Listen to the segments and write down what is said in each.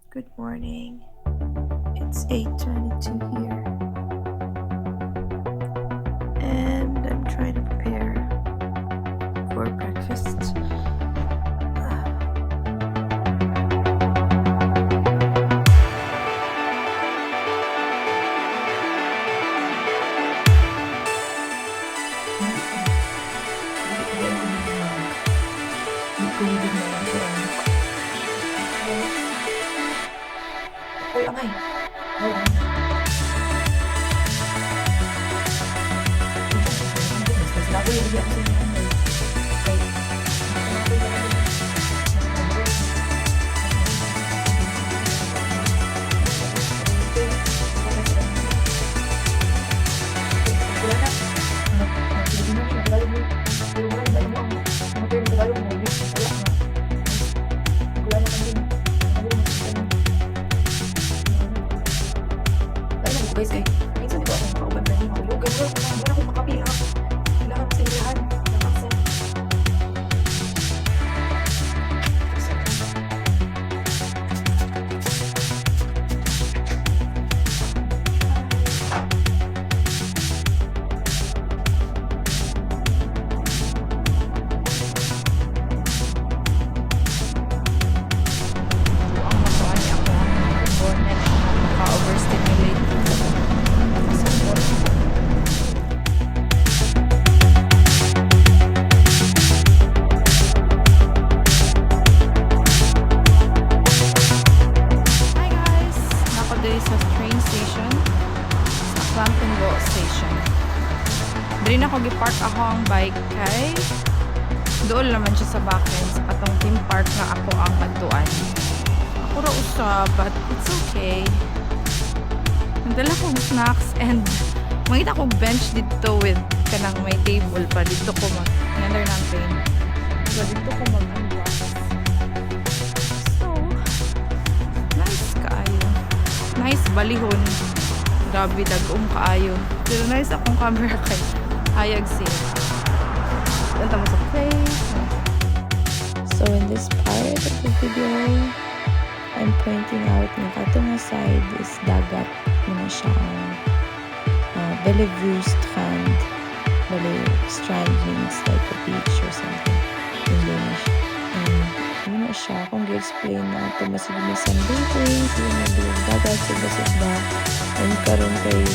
Good morning. It's 8:22 here. And I'm trying to prepare for breakfast. Uy, amay. Guys, minsan ito akong makauban na rin. Yung gano'n, wala akong makapila. Kailangan sa ilahan. Nakaksa. Ang masakanya ako ang bonnet maka-overstimulate. Sa train station sa Clampengo station. Dili na ko gi-park ako ang bike kay doon naman siya sa bakin sa katong theme park na ako ang adtuan. Ako ra usab but it's okay. Nandala kong snacks and makita kong bench dito with kanang may table pa dito ko mag-enter ng train. So dito ko mag-unbox. So nice kaayo. Nice balihon. Grabe, dag-um kaayo. Pero nice akong camera kay hayag siya. Punta mo sa place. So in this part of the video, I'm pointing out na katong side is dagat. Muna siya ang Bellevue Strand. Strand means like a beach or something in Danish. And yun na siya. Kung i-explain na ito, masig may Sunday days, yun na yung dagat, subasig na. And karon kay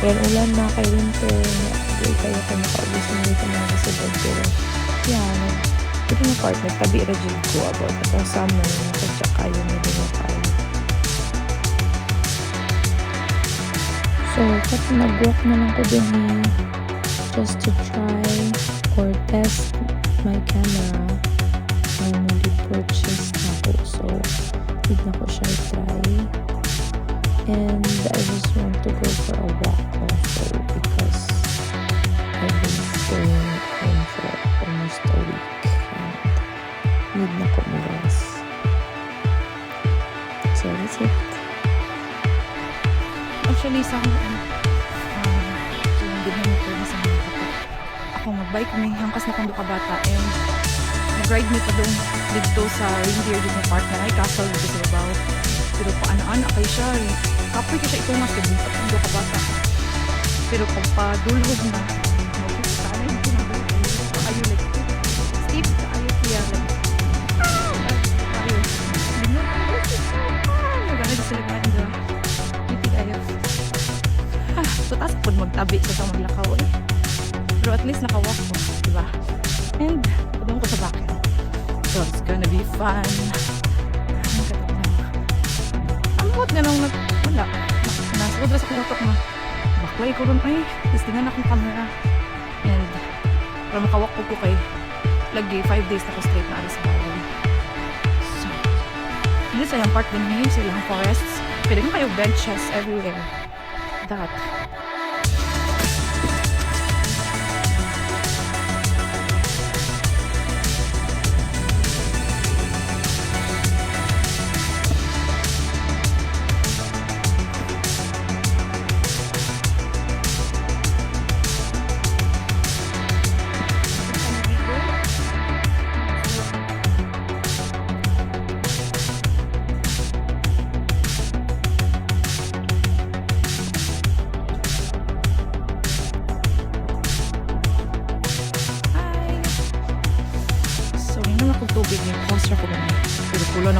ulan na kay winter, na kayo kay makaubos na dito mga kasabag. Pero yan, ito na part, nagtabi rajin ko about itong summer, nakadya kayo na din na tayo. So, kasi nag-walk na lang ko din just to try or test my camera. Purchase na ko, so hindi na ko siya try, and I just want to go for a walk also because I've been staying home for almost a week and need na ko rest. So that's it. Actually, sa akin, hindi naman ko na sa mga bata. Ako mag-bike, may hangkas na kong bata and nag-ride me pa doon dito sa reindeer dito sa park na ay castle dito sa babaw. Pero paano-ano kay siya. Kapoy ko siya itungas kaya dito ang doon kabata. Pero kung padulhog na, mag-sana yung pinag-ayun. Kaayo like, Steve, kaayo siya like, kaayo. Nagana sila ka ito. Hindi kayo. So taas po magtabi sa itong maglakaw eh. Pero at least nakawalk ko, diba? And padung ko sa bakin. So it's gonna be fun. Ang buot nga nung wala. Nasudra sa kutok na. Baklay ko ron ay. Tistingan akong camera. And para makawak ko kay lagi 5 days na ko straight na alis sa bawal. So hindi sa yung part din ngayon silang forests. Pwede kong kayo benches everywhere. That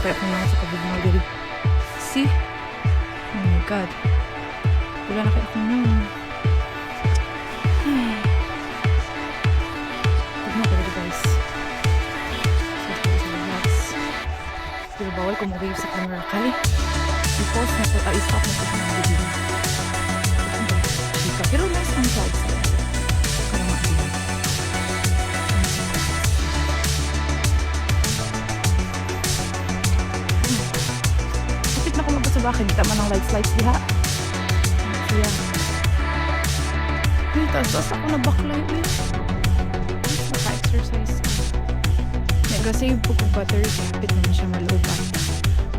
kaya akong nang sa kabugnaw diri. See? Oh my God. Wala na kaya akong nang. Ay. Tignan ko dito guys. So, relax. Pero bawal ko mag-wave sa camera kay. I-pause na ko, i-stop na ko sa mga video. Chika. Pero nice ang clouds. Karama din. Kapit na ko magpasabakin. Kita man ang lights diha. Siya. Ay, taas ako na baklay eh. Naka-exercise ko. Nag-save po ko battery. Kapit naman siya malubat.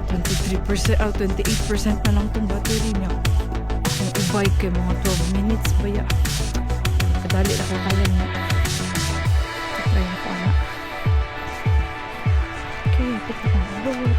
23%, 28% na lang itong battery niya. Akong i-bike kay mga 12 minutes ba ya? Kadali na kaya niya. Try na ko anak. Okay, kapit na kong abot.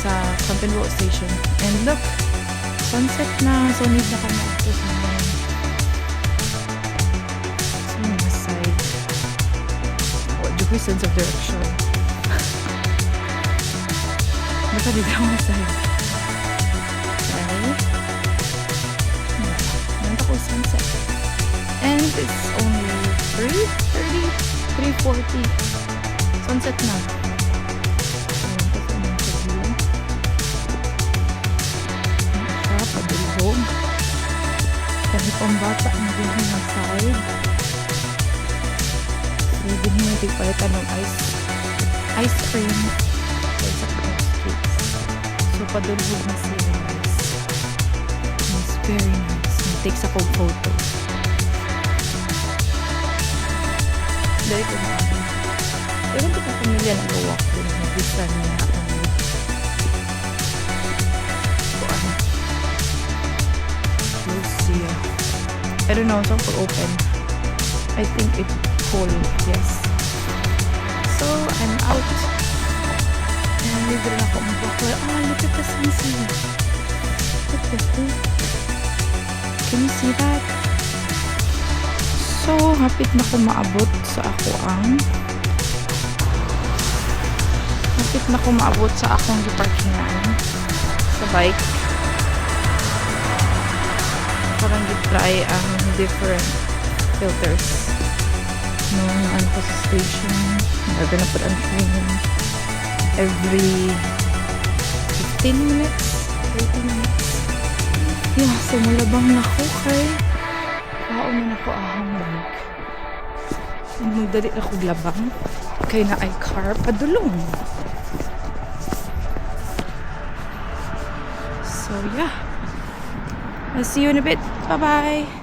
Sa Campton Road Station. And look, sunset na. So, need na kami ito sa mga side. What do we sense of direction? Basta dito ang side. Okay. Nanta ko sunset. And it's only 3:30, 3:40. Sunset na. Padulog. Kasi pang bata na din yung side. Hindi din yung tigpalitan ng ice cream. Sa cakes. So padulog na siya guys. It's very nice. Take sa kong photo. Dahil ko na. Pero hindi ko pamilya nag-walk din. Nag-vista niya ako. I don't know, so for open. I think it's cold, yes. So, I'm out. And libre na ako mag-walkway. Oh, look at the sunset. Look at this. Can you see that? So, hapit na ko maabot sa ako ang parkingan sa bike. Parang gitry ang different filters. No, naan ko sa station. Nagana pa ang train. Every 15 minutes, 30 minutes. Yeah, so malabang na ko kay kaon na ako ahang bike. Magdali na ko labang kay na ay car padulong. So yeah. I'll see you in a bit. Bye-bye.